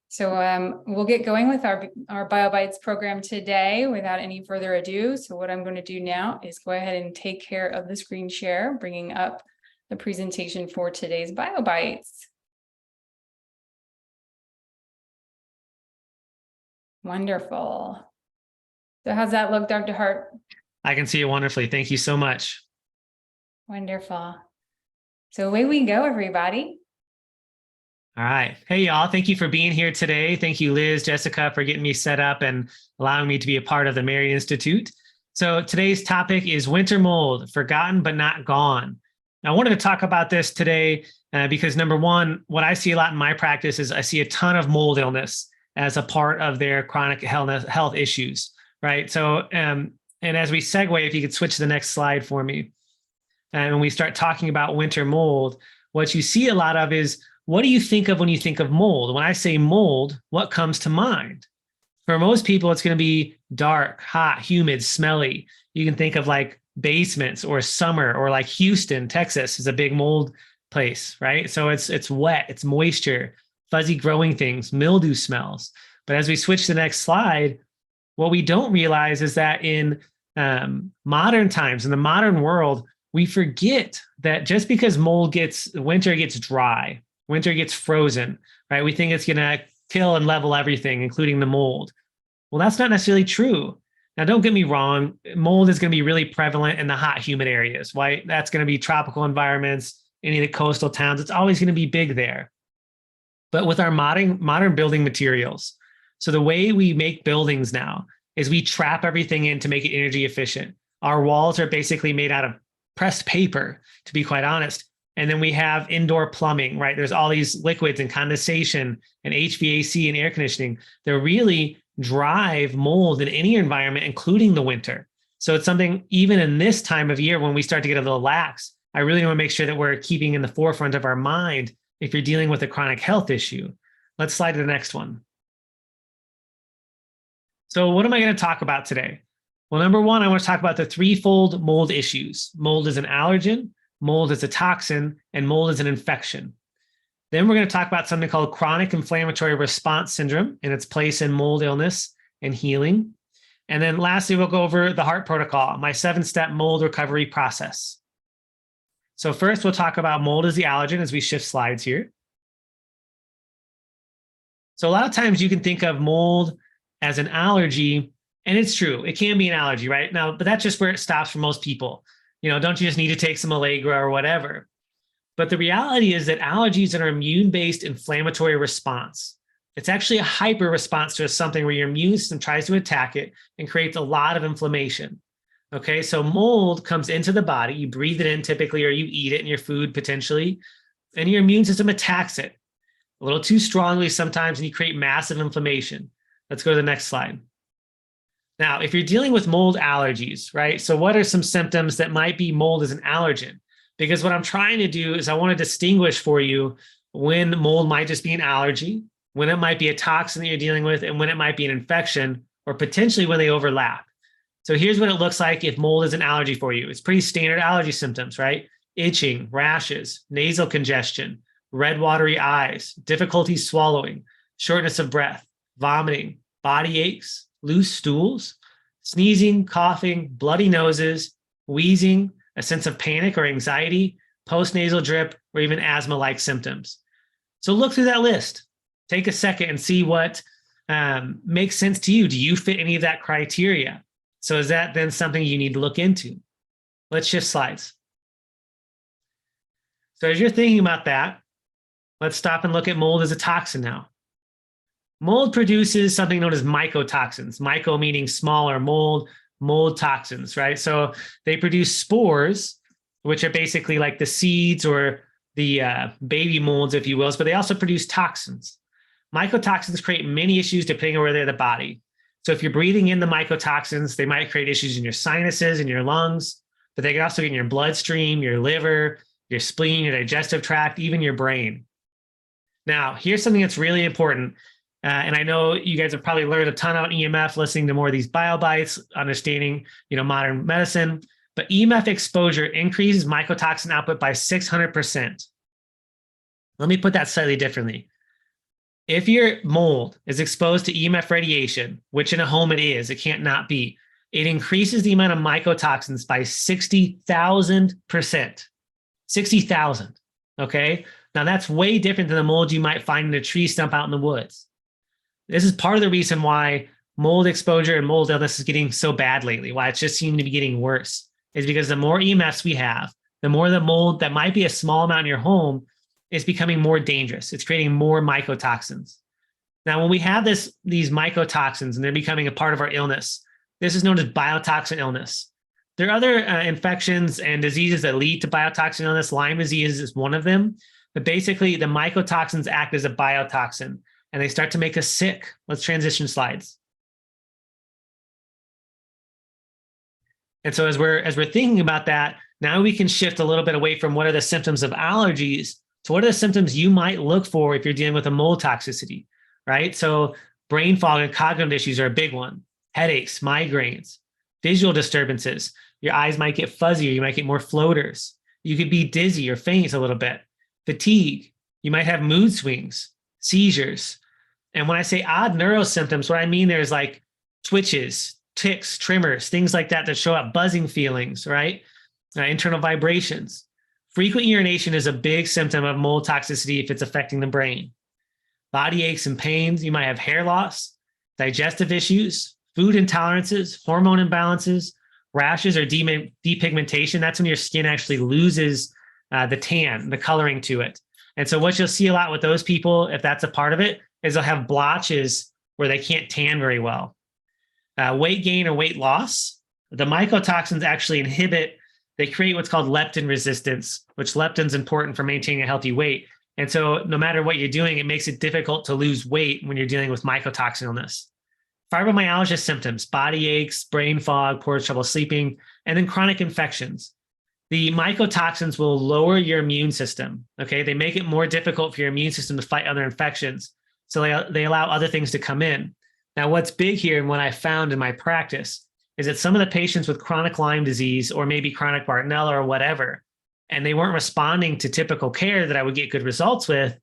So we'll get going with our BioBites program today without any further ado. So what I'm going to do now is go ahead and take care of the screen share, bringing up the presentation for today's BioBites. Wonderful. So how's that look, Dr. Hart? I can see it wonderfully. Thank you so much. Wonderful. So away we go, everybody. All right. Hey, y'all. Thank you for being here today. Thank you, Liz, Jessica, for getting me set up and allowing me to be a part of the Mary Institute. So today's topic is winter mold, forgotten but not gone. Now, I wanted to talk about this today because number one, what I see a lot in my practice is I see a ton of mold illness as a part of their chronic health issues, right? So, and as we segue, if you could switch to the next slide for me. And when we start talking about winter mold, what you see a lot of is, what do you think of when you think of mold? When I say mold, what comes to mind? For most people, it's going to be dark, hot, humid, smelly. You can think of like basements or summer, or like Houston, Texas is a big mold place, right? So it's wet, it's moisture, fuzzy growing things, mildew smells. But as we switch to the next slide, what we don't realize is that in modern times, in the modern world, we forget that just because winter gets dry, winter gets frozen, right? We think it's going to kill and level everything, including the mold. Well, that's not necessarily true. Now, don't get me wrong. Mold is going to be really prevalent in the hot, humid areas, right? That's going to be tropical environments, any of the coastal towns. It's always going to be big there. But with our modern building materials, so the way we make buildings now is we trap everything in to make it energy efficient. Our walls are basically made out of pressed paper, to be quite honest. And then we have indoor plumbing, right? There's all these liquids and condensation and HVAC and air conditioning that really drive mold in any environment, including the winter. So it's something, even in this time of year when we start to get a little lax, I really want to make sure that we're keeping in the forefront of our mind if you're dealing with a chronic health issue. Let's slide to the next one. So what am I going to talk about today? Well, number one, I want to talk about the threefold mold issues. Mold is an allergen, mold is a toxin, and mold is an infection. Then we're going to talk about something called chronic inflammatory response syndrome and its place in mold illness and healing. And then lastly, we'll go over the Hart protocol, my 7-step mold recovery process. So first, we'll talk about mold as the allergen as we shift slides here. So a lot of times you can think of mold as an allergy, and it's true, it can be an allergy, right? Now, but that's just where it stops for most people. You know, don't you just need to take some Allegra or whatever? But the reality is that allergies are an immune-based inflammatory response. It's actually a hyper response to something where your immune system tries to attack it and creates a lot of inflammation. Okay, so mold comes into the body, you breathe it in typically, or you eat it in your food potentially, and your immune system attacks it a little too strongly sometimes, and you create massive inflammation. Let's go to the next slide. Now, if you're dealing with mold allergies, right? So what are some symptoms that might be mold as an allergen? Because what I'm trying to do is I want to distinguish for you when mold might just be an allergy, when it might be a toxin that you're dealing with, and when it might be an infection, or potentially when they overlap. So here's what it looks like if mold is an allergy for you. It's pretty standard allergy symptoms, right? Itching, rashes, nasal congestion, red watery eyes, difficulty swallowing, shortness of breath, vomiting, body aches, loose stools, sneezing, coughing, bloody noses, wheezing, a sense of panic or anxiety, postnasal drip, or even asthma-like symptoms. So look through that list. Take a second and see what makes sense to you. Do you fit any of that criteria? So is that then something you need to look into? Let's shift slides. So as you're thinking about that, let's stop and look at mold as a toxin now. Mold produces something known as mycotoxins, myco meaning smaller, mold toxins, right? So they produce spores, which are basically like the seeds or the baby molds, if you will, but they also produce toxins. Mycotoxins create many issues depending on where they're in the body. So if you're breathing in the mycotoxins, they might create issues in your sinuses and your lungs, but they can also get in your bloodstream, your liver, your spleen, your digestive tract, even your brain. Now, here's something that's really important. And I know you guys have probably learned a ton on EMF, listening to more of these BioBites, understanding, modern medicine, but EMF exposure increases mycotoxin output by 600%. Let me put that slightly differently. If your mold is exposed to EMF radiation, which in a home it is, it can't not be, it increases the amount of mycotoxins by 60,000%. 60,000. Okay. Now that's way different than the mold you might find in a tree stump out in the woods. This is part of the reason why mold exposure and mold illness is getting so bad lately, why it's just seeming to be getting worse, is because the more EMFs we have, the more the mold that might be a small amount in your home is becoming more dangerous. It's creating more mycotoxins. Now, when we have these mycotoxins and they're becoming a part of our illness, this is known as biotoxin illness. There are other infections and diseases that lead to biotoxin illness. Lyme disease is one of them. But basically, the mycotoxins act as a biotoxin and they start to make us sick. Let's transition slides. And so as we're thinking about that, now we can shift a little bit away from what are the symptoms of allergies to what are the symptoms you might look for if you're dealing with a mold toxicity, right? So brain fog and cognitive issues are a big one. Headaches, migraines, visual disturbances. Your eyes might get fuzzy, or you might get more floaters. You could be dizzy or faint a little bit. Fatigue. You might have mood swings, seizures. And when I say odd neuro symptoms, what I mean there is like twitches, tics, tremors, things like that that show up, buzzing feelings, right? Internal vibrations. Frequent urination is a big symptom of mold toxicity if it's affecting the brain. Body aches and pains. You might have hair loss, digestive issues, food intolerances, hormone imbalances, rashes or depigmentation. That's when your skin actually loses the tan, the coloring to it. And so what you'll see a lot with those people, if that's a part of it, is they'll have blotches where they can't tan very well. Weight gain or weight loss. The mycotoxins actually they create what's called leptin resistance, which leptin is important for maintaining a healthy weight. And so no matter what you're doing, it makes it difficult to lose weight when you're dealing with mycotoxin illness. Fibromyalgia symptoms, body aches, brain fog, poor trouble sleeping, and then chronic infections. The mycotoxins will lower your immune system, okay? They make it more difficult for your immune system to fight other infections. So they allow other things to come in. Now, what's big here and what I found in my practice is that some of the patients with chronic Lyme disease or maybe chronic Bartonella or whatever, and they weren't responding to typical care that I would get good results with,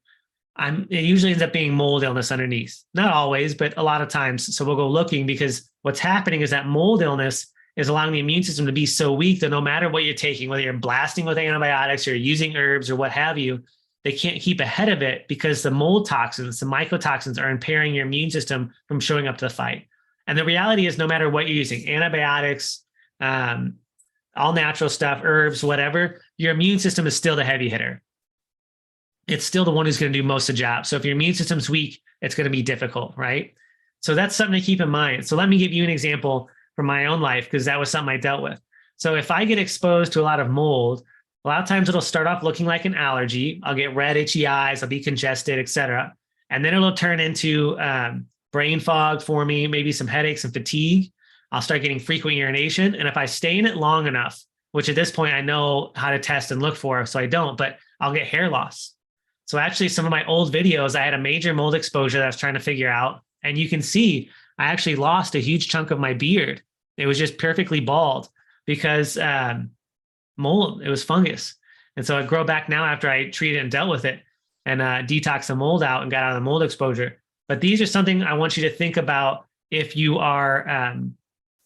it usually ends up being mold illness underneath. Not always, but a lot of times. So we'll go looking because what's happening is that mold illness is allowing the immune system to be so weak that no matter what you're taking, whether you're blasting with antibiotics or using herbs or what have you, they can't keep ahead of it because the mold toxins, the mycotoxins are impairing your immune system from showing up to the fight. And the reality is no matter what you're using, antibiotics, all natural stuff, herbs, whatever, your immune system is still the heavy hitter. It's still the one who's going to do most of the job. So if your immune system's weak, it's going to be difficult, right? So that's something to keep in mind. So let me give you an example from my own life, because that was something I dealt with. So if I get exposed to a lot of mold, a lot of times it'll start off looking like an allergy. I'll get red, itchy eyes, I'll be congested, et cetera. And then it'll turn into brain fog for me, maybe some headaches and fatigue. I'll start getting frequent urination. And if I stay in it long enough, which at this point I know how to test and look for, so I don't, but I'll get hair loss. So actually some of my old videos, I had a major mold exposure that I was trying to figure out. And you can see I actually lost a huge chunk of my beard. It was just perfectly bald because mold, it was fungus. And so I grow back now after I treated and dealt with it and detoxed the mold out and got out of the mold exposure. But these are something I want you to think about if you are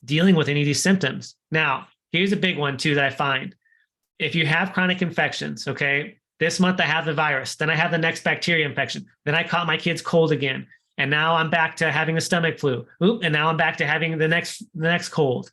dealing with any of these symptoms. Now, here's a big one too that I find. If you have chronic infections, okay, this month I have the virus, then I have the next bacteria infection, then I caught my kid's cold again, and now I'm back to having the stomach flu, and now I'm back to having the next cold.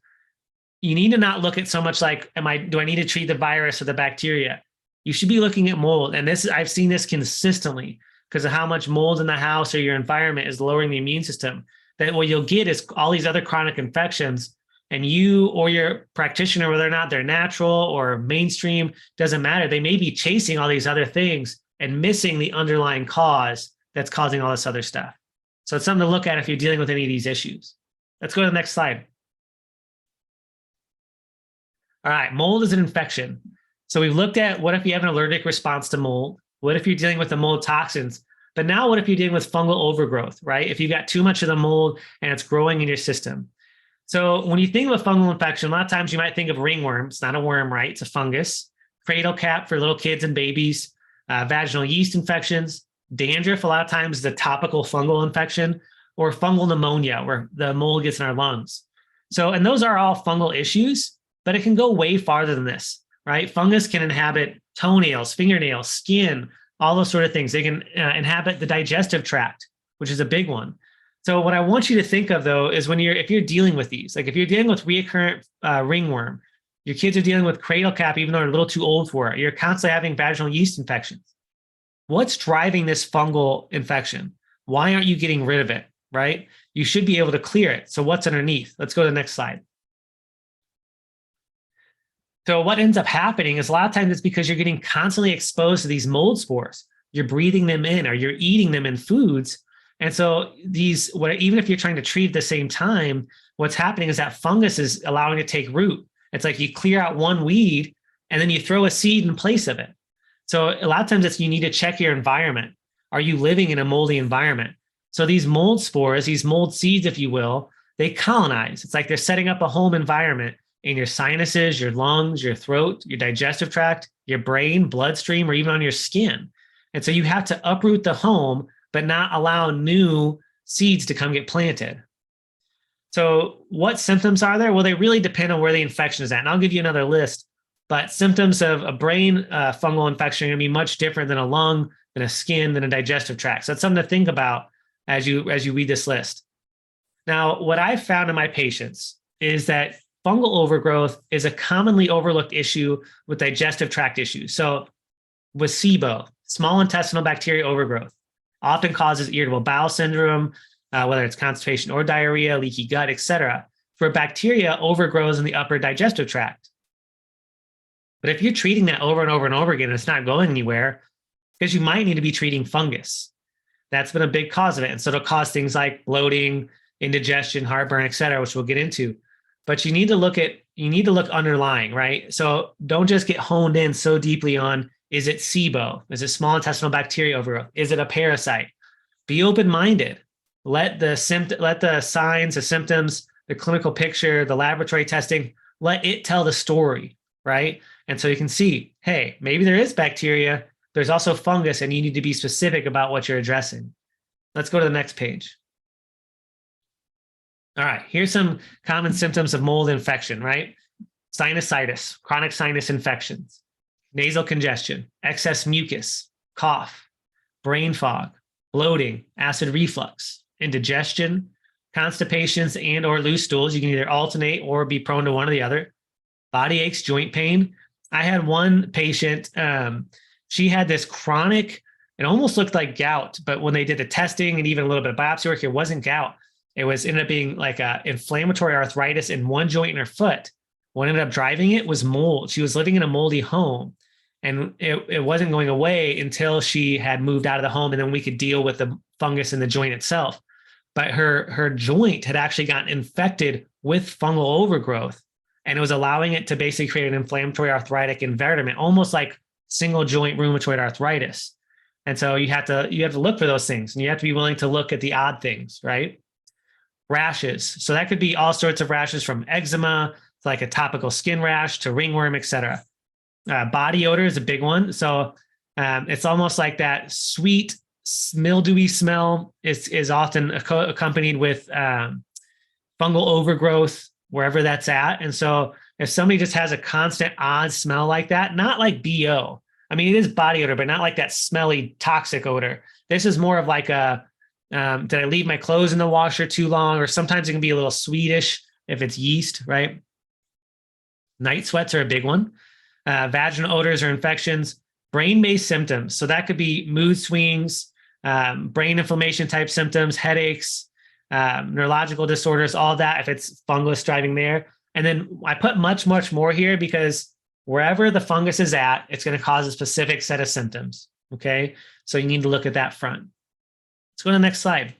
You need to not look at so much like, do I need to treat the virus or the bacteria? You should be looking at mold. And I've seen this consistently because of how much mold in the house or your environment is lowering the immune system. That what you'll get is all these other chronic infections, and you or your practitioner, whether or not they're natural or mainstream, doesn't matter. They may be chasing all these other things and missing the underlying cause that's causing all this other stuff. So it's something to look at if you're dealing with any of these issues. Let's go to the next slide. All right, mold is an infection. So we've looked at what if you have an allergic response to mold? What if you're dealing with the mold toxins? But now what if you're dealing with fungal overgrowth, right? If you've got too much of the mold and it's growing in your system. So when you think of a fungal infection, a lot of times you might think of ringworm. It's not a worm, right? It's a fungus. Cradle cap for little kids and babies, vaginal yeast infections, Dandruff, a lot of times, is a topical fungal infection, or fungal pneumonia, where the mold gets in our lungs. So, and those are all fungal issues, but it can go way farther than this, right? Fungus can inhabit toenails, fingernails, skin, all those sort of things. They can inhabit the digestive tract, which is a big one. So what I want you to think of, though, is if you're dealing with these, like if you're dealing with recurrent ringworm, your kids are dealing with cradle cap, even though they're a little too old for it, you're constantly having vaginal yeast infections. What's driving this fungal infection? Why aren't you getting rid of it, right? You should be able to clear it. So what's underneath? Let's go to the next slide. So what ends up happening is a lot of times it's because you're getting constantly exposed to these mold spores. You're breathing them in, or you're eating them in foods. And so even if you're trying to treat at the same time, what's happening is that fungus is allowing it to take root. It's like you clear out one weed and then you throw a seed in place of it. So a lot of times you need to check your environment. Are you living in a moldy environment? So these mold spores, these mold seeds, if you will, they colonize. It's like they're setting up a home environment in your sinuses, your lungs, your throat, your digestive tract, your brain, bloodstream, or even on your skin. And so you have to uproot the home, but not allow new seeds to come get planted. So what symptoms are there? Well, they really depend on where the infection is at. And I'll give you another list, but symptoms of a brain fungal infection are going to be much different than a lung, than a skin, than a digestive tract. So that's something to think about as you read this list. Now, what I've found in my patients is that fungal overgrowth is a commonly overlooked issue with digestive tract issues. So with SIBO, small intestinal bacteria overgrowth, often causes irritable bowel syndrome, whether it's constipation or diarrhea, leaky gut, etc., where bacteria overgrows in the upper digestive tract. But if you're treating that over and over and over again, and it's not going anywhere, because you might need to be treating fungus. That's been a big cause of it. And so it'll cause things like bloating, indigestion, heartburn, etc., which we'll get into. But you need to look underlying, right? So don't just get honed in so deeply on, is it SIBO? Is it small intestinal bacteria overgrowth? Is it a parasite? Be open-minded. Let the signs, the symptoms, the clinical picture, the laboratory testing, let it tell the story, right? And so you can see, hey, maybe there is bacteria, there's also fungus, and you need to be specific about what you're addressing. Let's go to the next page. All right, here's some common symptoms of mold infection, right? Sinusitis, chronic sinus infections, nasal congestion, excess mucus, cough, brain fog, bloating, acid reflux, indigestion, constipations and or loose stools. You can either alternate or be prone to one or the other. Body aches, joint pain. I had one patient, she had this chronic, it almost looked like gout, but when they did the testing and even a little bit of biopsy work, it wasn't gout. It ended up being like a inflammatory arthritis in one joint in her foot. What ended up driving it was mold. She was living in a moldy home, and it wasn't going away until she had moved out of the home, and then we could deal with the fungus in the joint itself. But her joint had actually gotten infected with fungal overgrowth, and it was allowing it to basically create an inflammatory arthritic environment, almost like single joint rheumatoid arthritis. And so you have to look for those things, and you have to be willing to look at the odd things, right? Rashes. So that could be all sorts of rashes, from eczema to like a topical skin rash to ringworm, etc. Body odor is a big one. So it's almost like that sweet, mildewy smell is often accompanied with fungal overgrowth wherever that's at. And so if somebody just has a constant odd smell like that, not like BO, I mean, it is body odor, but not like that smelly toxic odor. This is more of like a, did I leave my clothes in the washer too long? Or sometimes it can be a little sweetish if it's yeast, right? Night sweats are a big one. Vaginal odors or infections, brain-based symptoms. So that could be mood swings, brain inflammation type symptoms, headaches, neurological disorders, all that, if it's fungus driving there. And then I put much, much more here because wherever the fungus is at, it's going to cause a specific set of symptoms. Okay. So you need to look at that front. Let's go to the next slide.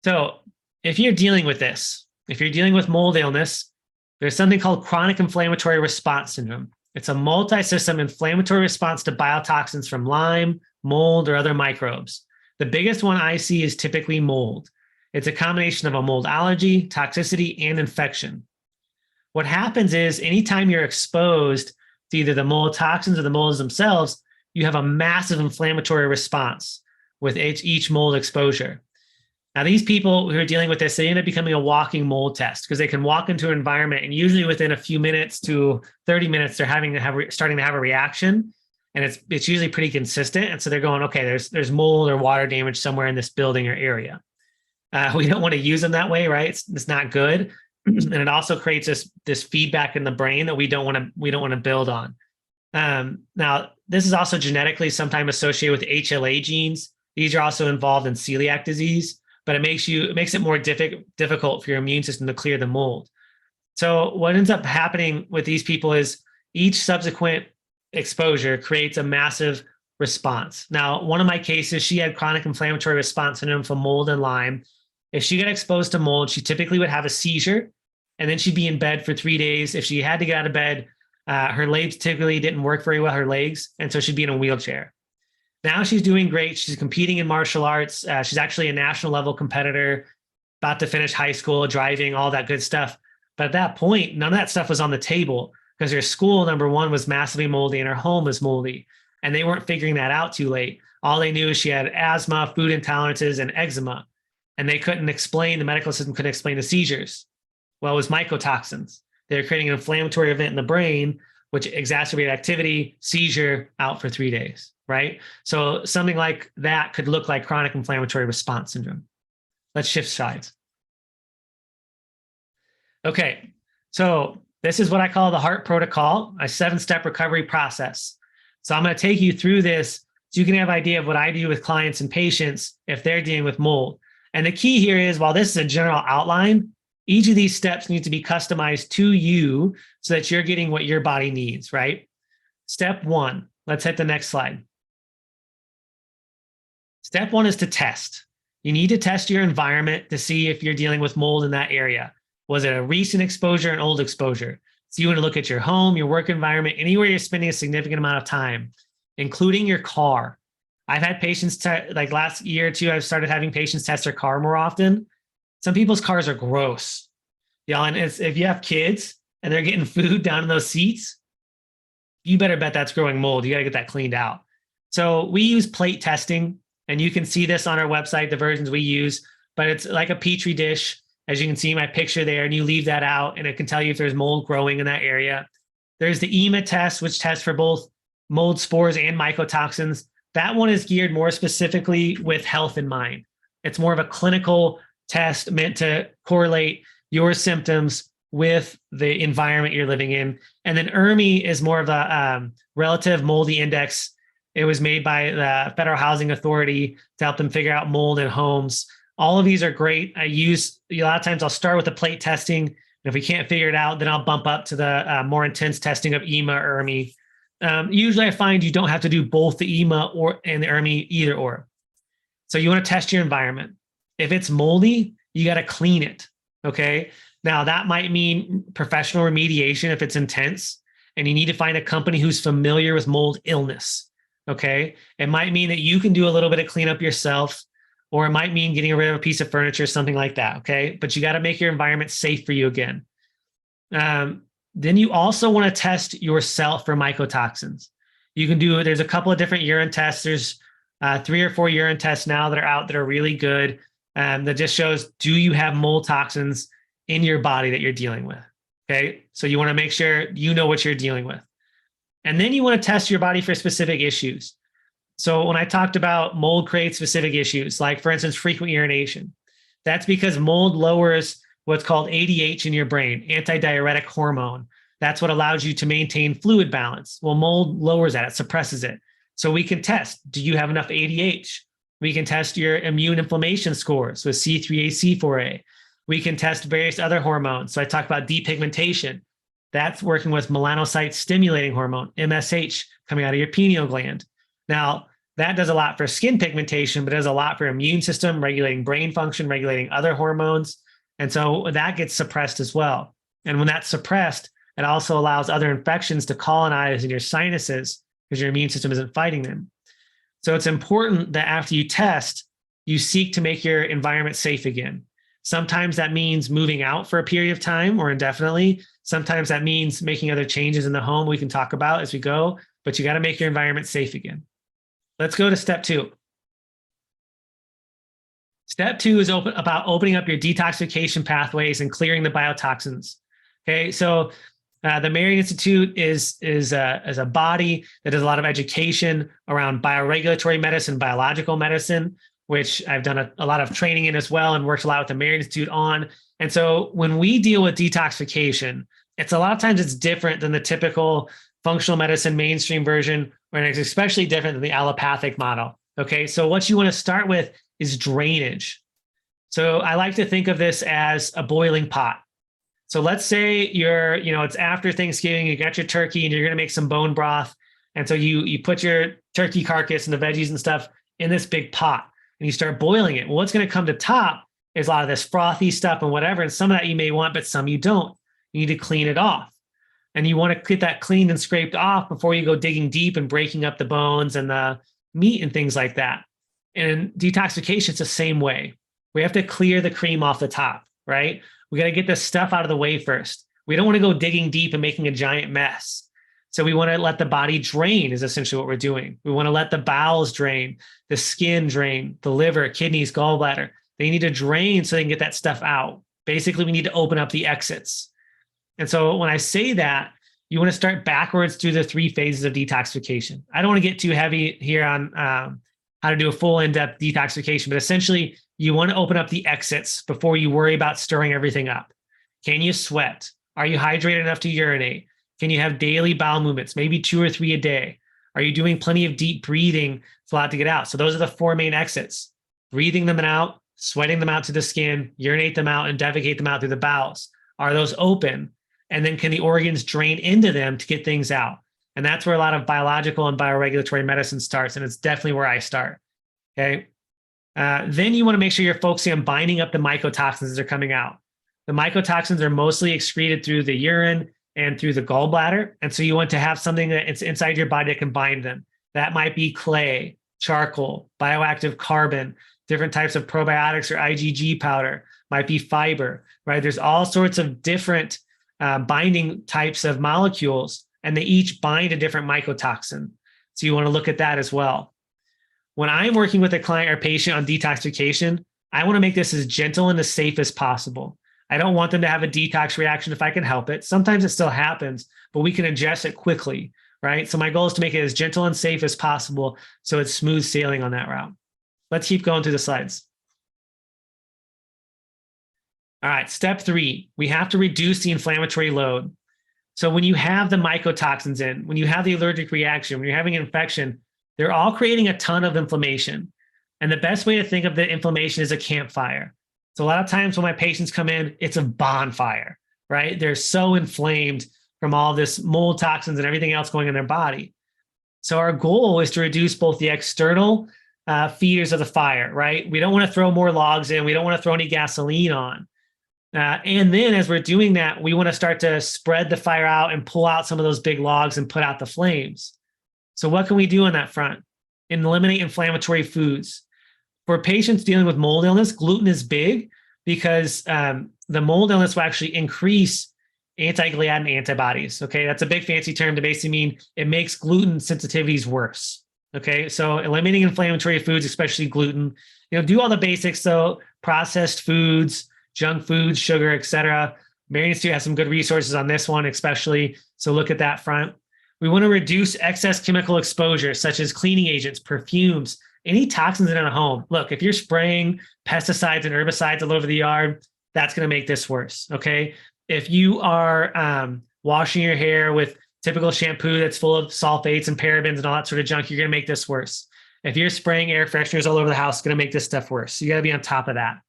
So if you're dealing with this, if you're dealing with mold illness, there's something called chronic inflammatory response syndrome. It's a multi-system inflammatory response to biotoxins from Lyme, mold, or other microbes. The biggest one I see is typically mold. It's a combination of a mold allergy, toxicity, and infection. What happens is anytime you're exposed to either the mold toxins or the molds themselves, you have a massive inflammatory response with each mold exposure. Now, these people who are dealing with this, they end up becoming a walking mold test because they can walk into an environment and usually within a few minutes to 30 minutes, they're starting to have a reaction, and it's usually pretty consistent. And so they're going, okay, there's mold or water damage somewhere in this building or area. We don't want to use them that way, right? It's not good, and it also creates this feedback in the brain that we don't want to build on. Now, this is also genetically sometimes associated with HLA genes. These are also involved in celiac disease, but it makes it more difficult for your immune system to clear the mold. So what ends up happening with these people is each subsequent exposure creates a massive response. Now, one of my cases, she had chronic inflammatory response syndrome from mold and Lyme. If she got exposed to mold, she typically would have a seizure, and then she'd be in bed for 3 days. If she had to get out of bed, her legs typically didn't work very well, her legs, and so she'd be in a wheelchair. Now she's doing great. She's competing in martial arts. She's actually a national level competitor, about to finish high school, driving, all that good stuff. But at that point, none of that stuff was on the table because her school, number one, was massively moldy and her home was moldy. And they weren't figuring that out too late. All they knew is she had asthma, food intolerances, and eczema. And they couldn't explain, the medical system couldn't explain the seizures. Well, it was mycotoxins. They were creating an inflammatory event in the brain, which exacerbated activity, seizure, out for 3 days, right? So something like that could look like chronic inflammatory response syndrome. Let's shift sides. Okay, so this is what I call the Hart protocol, a 7-step recovery process. So I'm going to take you through this so you can have an idea of what I do with clients and patients if they're dealing with mold. And the key here is, while this is a general outline, each of these steps needs to be customized to you so that you're getting what your body needs, right? Step 1, let's hit the next slide. Step 1 is to test. You need to test your environment to see if you're dealing with mold in that area. Was it a recent exposure, an old exposure? So you want to look at your home, your work environment, anywhere you're spending a significant amount of time, including your car. I've had patients, like last year or two, I've started having patients test their car more often. Some people's cars are gross. And if you have kids and they're getting food down in those seats, you better bet that's growing mold. You got to get that cleaned out. So we use plate testing, and you can see this on our website, the versions we use, but it's like a Petri dish. As you can see my picture there, and you leave that out and it can tell you if there's mold growing in that area. There's the EMA test, which tests for both mold spores and mycotoxins. That one is geared more specifically with health in mind. It's more of a clinical test meant to correlate your symptoms with the environment you're living in. And then ERMI is more of a relative moldy index. It was made by the Federal Housing Authority to help them figure out mold in homes. All of these are great. A lot of times I'll start with the plate testing. And if we can't figure it out, then I'll bump up to the more intense testing of EMA or ERMI. Usually I find you don't have to do both the EMA and the ERMI, either or. So you want to test your environment. If it's moldy, you got to clean it, okay? Now that might mean professional remediation if it's intense, and you need to find a company who's familiar with mold illness, okay? It might mean that you can do a little bit of cleanup yourself, or it might mean getting rid of a piece of furniture, something like that, okay? But you got to make your environment safe for you again. Then you also want to test yourself for mycotoxins. There's a couple of different urine tests. There's 3 or 4 urine tests now that are out that are really good. That just shows, do you have mold toxins in your body that you're dealing with? Okay, so you want to make sure you know what you're dealing with. And then you want to test your body for specific issues. So when I talked about mold creates specific issues, like for instance, frequent urination, that's because mold lowers what's called ADH in your brain, antidiuretic hormone. That's what allows you to maintain fluid balance. Well, mold lowers that, it suppresses it. So we can test, do you have enough ADH? We can test your immune inflammation scores with C3A, C4A. We can test various other hormones. So I talked about depigmentation. That's working with melanocyte stimulating hormone, MSH, coming out of your pineal gland. Now, that does a lot for skin pigmentation, but it does a lot for immune system, regulating brain function, regulating other hormones. And so that gets suppressed as well. And when that's suppressed, it also allows other infections to colonize in your sinuses because your immune system isn't fighting them. So it's important that after you test, you seek to make your environment safe again. Sometimes that means moving out for a period of time or indefinitely. Sometimes that means making other changes in the home we can talk about as we go, but you got to make your environment safe again. Let's go to step 2. Step 2 is about opening up your detoxification pathways and clearing the biotoxins. Okay, so the Marion Institute is a body that does a lot of education around bioregulatory medicine, biological medicine, which I've done a lot of training in as well and worked a lot with the Marion Institute on. And so when we deal with detoxification, it's a lot of times it's different than the typical functional medicine mainstream version, and it's especially different than the allopathic model. Okay, so what you want to start with is drainage. So I like to think of this as a boiling pot. So let's say it's after Thanksgiving, you got your turkey and you're going to make some bone broth. And so you put your turkey carcass and the veggies and stuff in this big pot and you start boiling it. Well, what's going to come to top is a lot of this frothy stuff and whatever. And some of that you may want, but some you don't. You need to clean it off. And you want to get that cleaned and scraped off before you go digging deep and breaking up the bones and the meat and things like that. And detoxification, it's the same way. We have to clear the cream off the top, right? We got to get this stuff out of the way first. We don't want to go digging deep and making a giant mess. So we want to let the body drain is essentially what we're doing. We want to let the bowels drain, the skin drain, the liver, kidneys, gallbladder. They need to drain so they can get that stuff out. Basically, we need to open up the exits. And so when I say that, you want to start backwards through the 3 phases of detoxification. I don't want to get too heavy here on how to do a full in-depth detoxification, but essentially you want to open up the exits before you worry about stirring everything up. Can you sweat? Are you hydrated enough to urinate? Can you have daily bowel movements, maybe 2 or 3 a day? Are you doing plenty of deep breathing for a lot to get out? So those are the 4 main exits: breathing them out, sweating them out to the skin, urinate them out, and defecate them out through the bowels. Are those open? And then can the organs drain into them to get things out? And that's where a lot of biological and bioregulatory medicine starts. And it's definitely where I start. Okay. Then you want to make sure you're focusing on binding up the mycotoxins as they're coming out. The mycotoxins are mostly excreted through the urine and through the gallbladder. And so you want to have something that's inside your body that can bind them. That might be clay, charcoal, bioactive carbon, different types of probiotics or IgG powder, might be fiber, right? There's all sorts of different binding types of molecules, and they each bind a different mycotoxin. So you want to look at that as well. When I'm working with a client or patient on detoxification, I want to make this as gentle and as safe as possible. I don't want them to have a detox reaction if I can help it. Sometimes it still happens, but we can adjust it quickly, right? So my goal is to make it as gentle and safe as possible so it's smooth sailing on that route. Let's keep going through the slides. All right, step 3, we have to reduce the inflammatory load. So when you have the mycotoxins in, when you have the allergic reaction, when you're having an infection, they're all creating a ton of inflammation. And the best way to think of the inflammation is a campfire. So a lot of times when my patients come in, it's a bonfire, right? They're so inflamed from all this mold toxins and everything else going in their body. So our goal is to reduce both the external feeders of the fire, right? We don't want to throw more logs in. We don't want to throw any gasoline on. And then as we're doing that, we want to start to spread the fire out and pull out some of those big logs and put out the flames. So what can we do on that front? Eliminate inflammatory foods. For patients dealing with mold illness, gluten is big because the mold illness will actually increase anti-gliadin antibodies. Okay, that's a big fancy term to basically mean it makes gluten sensitivities worse. Okay, so eliminating inflammatory foods, especially gluten, do all the basics. So processed foods, junk foods, sugar, etc. Marion Institute has some good resources on this one, especially. So look at that front. We want to reduce excess chemical exposure, such as cleaning agents, perfumes, any toxins in a home. Look, if you're spraying pesticides and herbicides all over the yard, that's going to make this worse. Okay. If you are washing your hair with typical shampoo that's full of sulfates and parabens and all that sort of junk, you're going to make this worse. If you're spraying air fresheners all over the house, it's going to make this stuff worse. So you got to be on top of that.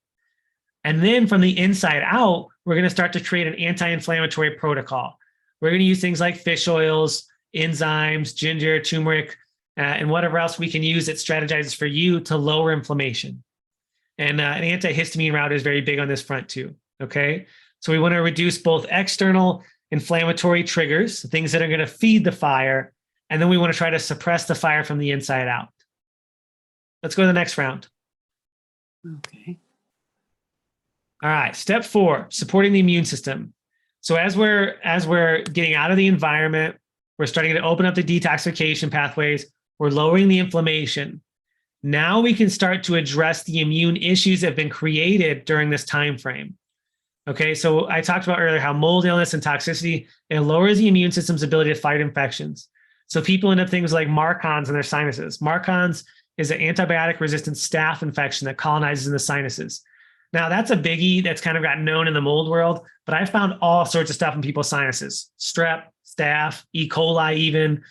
And then from the inside out, we're going to start to create an anti-inflammatory protocol. We're going to use things like fish oils, enzymes, ginger, turmeric, and whatever else we can use that strategizes for you to lower inflammation. And an antihistamine route is very big on this front too, okay? So we want to reduce both external inflammatory triggers, things that are going to feed the fire, and then we want to try to suppress the fire from the inside out. Let's go to the next round. Okay. All right, step 4, supporting the immune system. So as we're getting out of the environment, we're starting to open up the detoxification pathways, we're lowering the inflammation. Now we can start to address the immune issues that have been created during this time frame. Okay, so I talked about earlier how mold illness and toxicity, it lowers the immune system's ability to fight infections. So people end up things like MARCoNS in their sinuses. MARCoNS is an antibiotic-resistant staph infection that colonizes in the sinuses. Now that's a biggie that's kind of gotten known in the mold world, but I found all sorts of stuff in people's sinuses: strep, staph, E. coli, even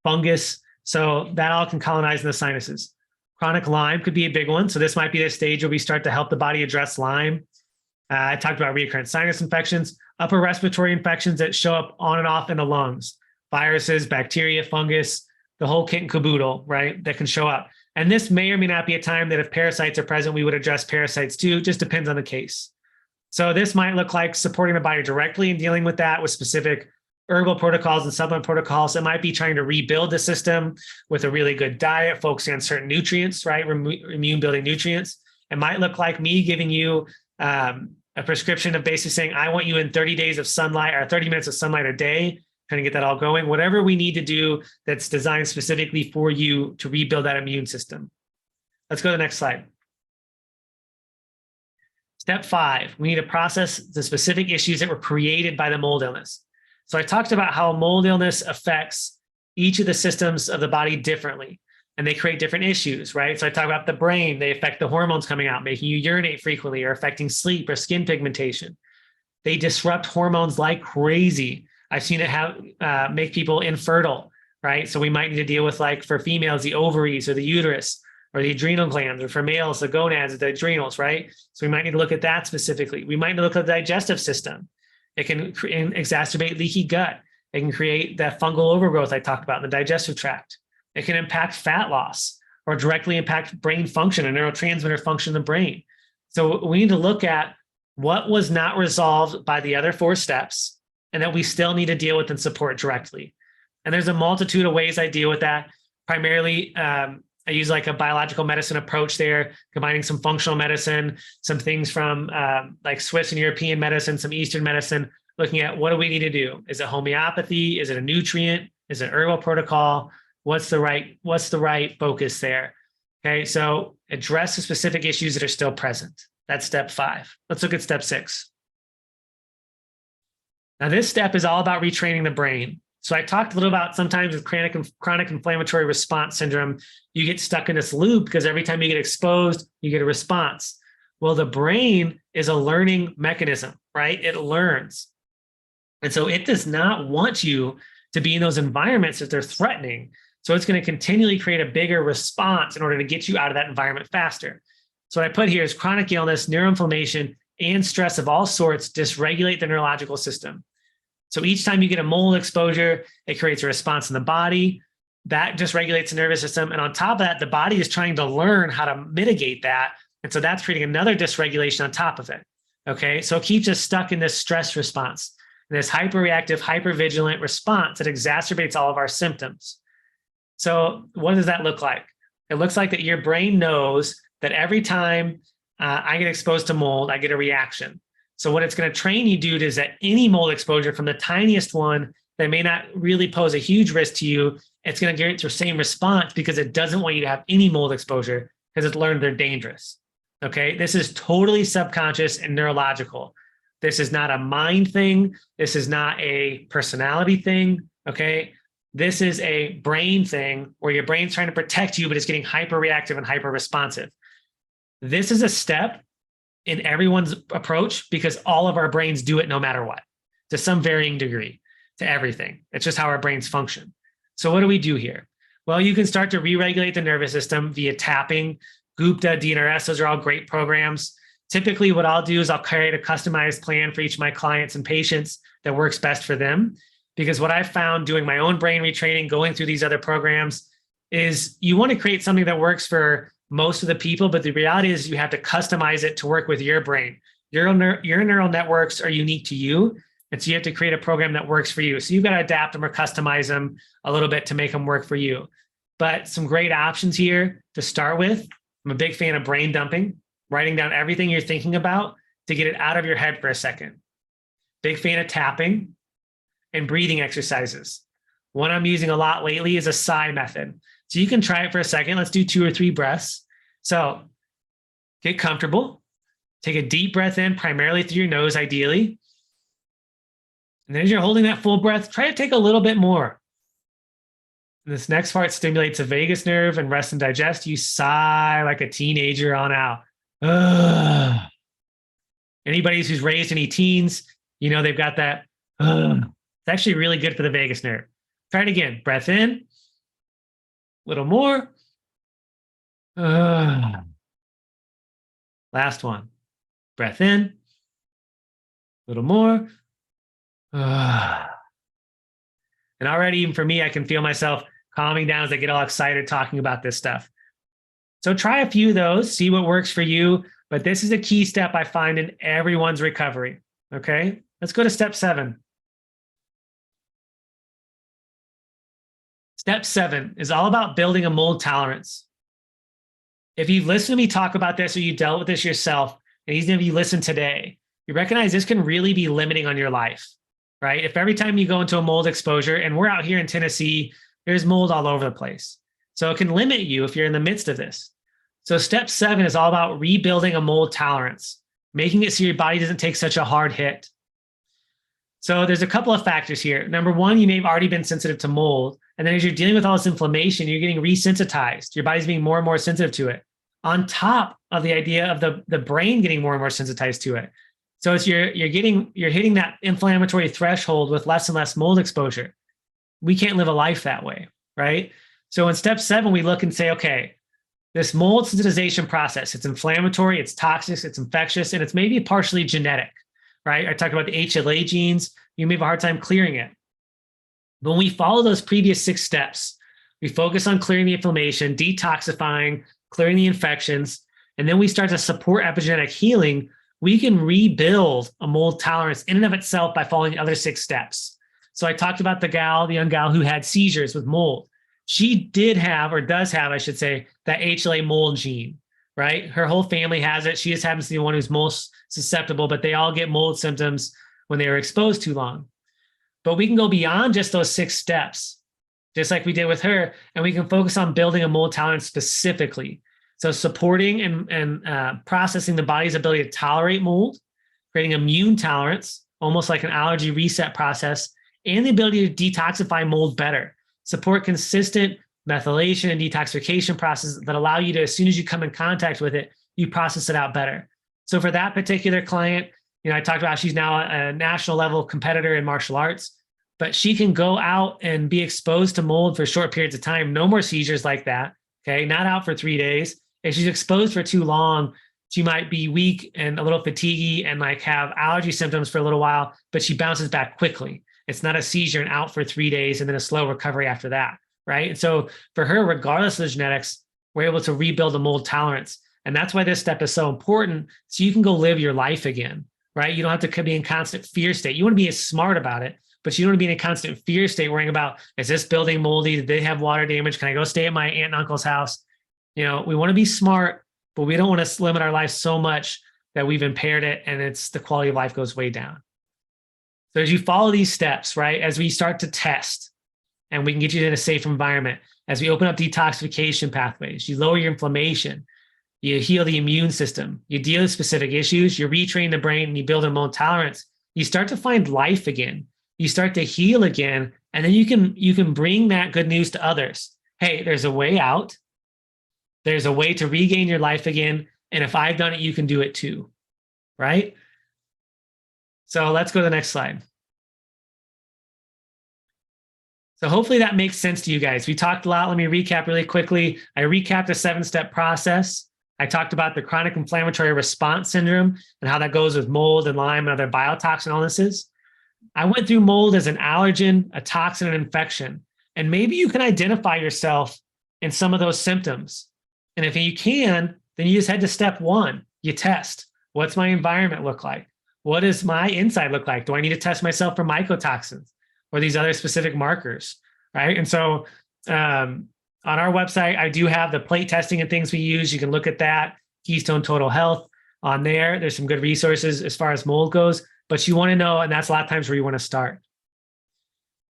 fungus. So that all can colonize in the sinuses. Chronic Lyme could be a big one. So this might be the stage where we start to help the body address Lyme. I talked about recurrent sinus infections, upper respiratory infections that show up on and off in the lungs, viruses, bacteria, fungus, the whole kit and caboodle, right, that can show up. And this may or may not be a time that if parasites are present, we would address parasites too. Just depends on the case. So this might look like supporting the body directly and dealing with that with specific herbal protocols and supplement protocols. It might be trying to rebuild the system with a really good diet, focusing on certain nutrients, right, immune building nutrients. It might look like me giving you a prescription of basically saying, I want you in 30 days of sunlight or 30 minutes of sunlight a day, trying to get that all going, whatever we need to do that's designed specifically for you to rebuild that immune system. Let's go to the next slide. Step 5, we need to process the specific issues that were created by the mold illness. So I talked about how mold illness affects each of the systems of the body differently, and they create different issues, right? So I talk about the brain, they affect the hormones coming out, making you urinate frequently or affecting sleep or skin pigmentation. They disrupt hormones like crazy. I've seen it make people infertile, right? So we might need to deal with, like for females, the ovaries or the uterus or the adrenal glands, or for males, the gonads, the adrenals, right? So we might need to look at that specifically. We might need to look at the digestive system. It can exacerbate leaky gut. It can create that fungal overgrowth I talked about in the digestive tract. It can impact fat loss or directly impact brain function and neurotransmitter function in the brain. So we need to look at what was not resolved by the other 4 steps and that we still need to deal with and support directly. And there's a multitude of ways I deal with that. Primarily, I use like a biological medicine approach there, combining some functional medicine, some things from like Swiss and European medicine, some Eastern medicine, looking at what do we need to do? Is it homeopathy? Is it a nutrient? Is it herbal protocol? What's the right focus there? Okay, so address the specific issues that are still present. That's step 5. Let's look at step 6. Now this step is all about retraining the brain. So I talked a little about sometimes with chronic inflammatory response syndrome, you get stuck in this loop because every time you get exposed, you get a response. Well, the brain is a learning mechanism, right? It learns. And so it does not want you to be in those environments that they're threatening. So it's going to continually create a bigger response in order to get you out of that environment faster. So what I put here is chronic illness, neuroinflammation, and stress of all sorts dysregulate the neurological system. So each time you get a mold exposure, it creates a response in the body that just regulates the nervous system. And on top of that, the body is trying to learn how to mitigate that. And so that's creating another dysregulation on top of it. Okay, so it keeps us stuck in this stress response, this hyperreactive, hypervigilant response that exacerbates all of our symptoms. So what does that look like? It looks like that your brain knows that every time I get exposed to mold, I get a reaction. So what it's going to train you to do is that any mold exposure, from the tiniest one that may not really pose a huge risk to you, it's going to get the same response because it doesn't want you to have any mold exposure because it's learned they're dangerous. Okay, this is totally subconscious and neurological. This is not a mind thing. This is not a personality thing. Okay, this is a brain thing where your brain's trying to protect you, but it's getting hyper-reactive and hyper-responsive. This is a step in everyone's approach because all of our brains do it no matter what, to some varying degree, to everything. It's just how our brains function. So what do we do here? Well, you can start to re-regulate the nervous system via tapping, Gupta, DNRS, those are all great programs. Typically what I'll do is I'll create a customized plan for each of my clients and patients that works best for them. Because what I've found doing my own brain retraining, going through these other programs, is you want to create something that works for most of the people, but the reality is you have to customize it to work with your brain. Your neural networks are unique to you, and so you have to create a program that works for you. So you've got to adapt them or customize them a little bit to make them work for you. But some great options here to start with. I'm a big fan of brain dumping, writing down everything you're thinking about to get it out of your head for a second. Big fan of tapping and breathing exercises. One I'm using a lot lately is a sigh method. So you can try it for a second. Let's do 2 or 3 breaths. So get comfortable. Take a deep breath in, primarily through your nose, ideally. And then as you're holding that full breath, try to take a little bit more. And this next part stimulates the vagus nerve and rest and digest. You sigh like a teenager on out. Ugh. Anybody who's raised any teens, you know they've got that. Ugh. It's actually really good for the vagus nerve. Try it again. Breath in. A little more. Last one. Breath in. A little more. And already, even for me, I can feel myself calming down as I get all excited talking about this stuff. So try a few of those, see what works for you. But this is a key step I find in everyone's recovery. Okay, let's go to step 7. Step 7 is all about building a mold tolerance. If you've listened to me talk about this or you dealt with this yourself, and even if you listen today, you recognize this can really be limiting on your life, right? If every time you go into a mold exposure, and we're out here in Tennessee, there's mold all over the place. So it can limit you if you're in the midst of this. So step 7 is all about rebuilding a mold tolerance, making it so your body doesn't take such a hard hit. So there's a couple of factors here. Number one, you may have already been sensitive to mold. And then as you're dealing with all this inflammation, you're getting resensitized. Your body's being more and more sensitive to it. On top of the idea of the brain getting more and more sensitized to it. So it's you're hitting that inflammatory threshold with less and less mold exposure. We can't live a life that way, right? So in step 7, we look and say, okay, this mold sensitization process, it's inflammatory, it's toxic, it's infectious, and it's maybe partially genetic, right? I talked about the HLA genes. You may have a hard time clearing it. But when we follow those previous 6 steps, we focus on clearing the inflammation, detoxifying, clearing the infections, and then we start to support epigenetic healing, we can rebuild a mold tolerance in and of itself by following the other 6 steps. So I talked about the young gal who had seizures with mold. She did have, or does have, I should say, that HLA mold gene, right? Her whole family has it. She just happens to be the one who's most susceptible, but they all get mold symptoms when they were exposed too long. But we can go beyond just those 6 steps, just like we did with her, and we can focus on building a mold tolerance specifically. So supporting and processing the body's ability to tolerate mold, creating immune tolerance, almost like an allergy reset process, and the ability to detoxify mold better. Support consistent methylation and detoxification processes that allow you to, as soon as you come in contact with it, you process it out better. So for that particular client, I talked about she's now a national level competitor in martial arts, but she can go out and be exposed to mold for short periods of time. No more seizures like that. Okay, not out for 3 days. If she's exposed for too long, she might be weak and a little fatiguey and like have allergy symptoms for a little while, but she bounces back quickly. It's not a seizure and out for 3 days and then a slow recovery after that, right? And so for her, regardless of the genetics, we're able to rebuild a mold tolerance. And that's why this step is so important, so you can go live your life again, right? You don't have to be in constant fear state. You want to be smart about it, but you don't want to be in a constant fear state worrying about, is this building moldy? Did they have water damage? Can I go stay at my aunt and uncle's house? We want to be smart, but we don't want to limit our life so much that we've impaired it and the quality of life goes way down. So as you follow these steps, right, as we start to test and we can get you in a safe environment, as we open up detoxification pathways, you lower your inflammation, you heal the immune system, you deal with specific issues, you retrain the brain, and you build a mold tolerance, you start to find life again. You start to heal again, and then you can bring that good news to others. Hey, there's a way out. There's a way to regain your life again. And if I've done it, you can do it too, right? So let's go to the next slide. So hopefully that makes sense to you guys. We talked a lot. Let me recap really quickly. I recapped a 7-step process. I talked about the chronic inflammatory response syndrome and how that goes with mold and Lyme and other biotoxin illnesses. I went through mold as an allergen, a toxin, and infection. And maybe you can identify yourself in some of those symptoms. And if you can, then you just head to step 1. You test. What's my environment look like? What does my inside look like? Do I need to test myself for mycotoxins or these other specific markers, right? And so on our website, I do have the plate testing and things we use. You can look at that. Keystone Total Health on there. There's some good resources as far as mold goes. but you want to know, and that's a lot of times where you want to start.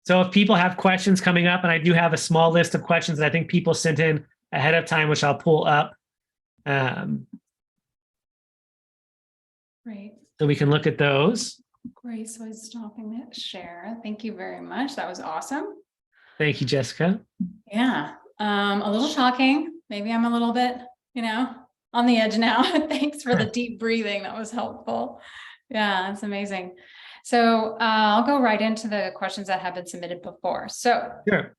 So if people have questions coming up, and I do have a small list of questions that I think people sent in ahead of time, which I'll pull up. Great. So we can look at those. Great. So I was stopping that share. Thank you very much. That was awesome. Thank you, Jessica. Yeah. A little shocking. Maybe I'm a little bit, on the edge now. Thanks for the deep breathing. That was helpful. Yeah, that's amazing. So I'll go right into the questions that have been submitted before. So Sure.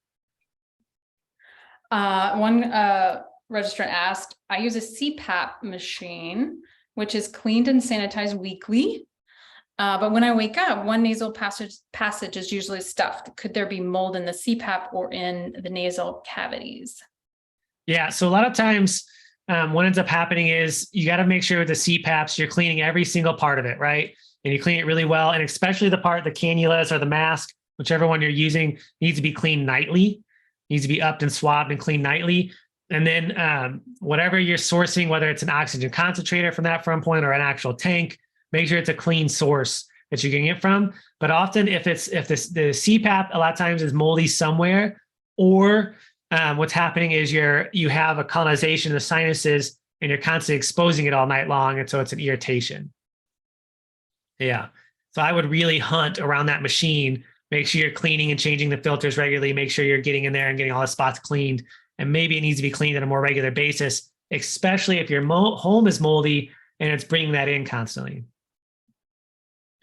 One registrant asked, I use a CPAP machine, which is cleaned and sanitized weekly. But when I wake up, one nasal passage is usually stuffed. Could there be mold in the CPAP or in the nasal cavities? Yeah, so a lot of times what ends up happening is you got to make sure with the CPAPs, you're cleaning every single part of it, right? And you clean it really well. And especially the part, the cannulas or the mask, whichever one you're using, needs to be cleaned nightly, needs to be upped and swabbed and cleaned nightly. And then whatever you're sourcing, whether it's an oxygen concentrator from that front point or an actual tank, make sure it's a clean source that you're getting it from. But often if the CPAP a lot of times is moldy somewhere, or what's happening is you have a colonization of the sinuses and you're constantly exposing it all night long. And so it's an irritation. Yeah. So I would really hunt around that machine, make sure you're cleaning and changing the filters regularly, make sure you're getting in there and getting all the spots cleaned. And maybe it needs to be cleaned on a more regular basis, especially if your home is moldy and it's bringing that in constantly.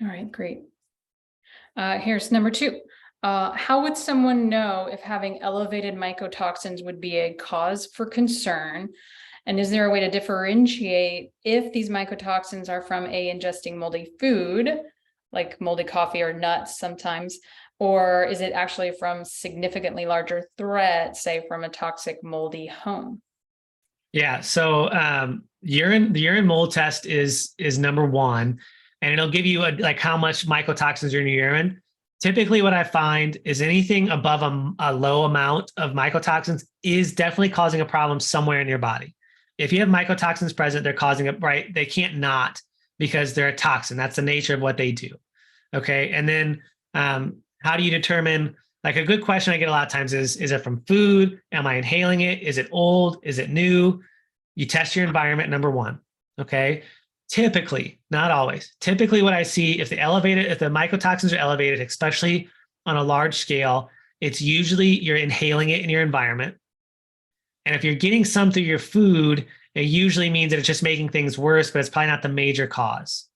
All right, great. Here's number 2. How would someone know if having elevated mycotoxins would be a cause for concern? And is there a way to differentiate if these mycotoxins are from ingesting moldy food, like moldy coffee or nuts sometimes, or is it actually from significantly larger threat, say from a toxic moldy home? Yeah, so the urine mold test is number 1, and it'll give you like how much mycotoxins are in your urine. Typically what I find is anything above a low amount of mycotoxins is definitely causing a problem somewhere in your body. If you have mycotoxins present, they're causing it, right? They can't not, because they're a toxin. That's the nature of what they do. Okay. And then how do you determine, like a good question I get a lot of times is it from food? Am I inhaling it? Is it old? Is it new? You test your environment, number 1. Okay. Typically, not always, typically what I see, if the mycotoxins are elevated, especially on a large scale, it's usually you're inhaling it in your environment. And if you're getting some through your food, it usually means that it's just making things worse, but it's probably not the major cause.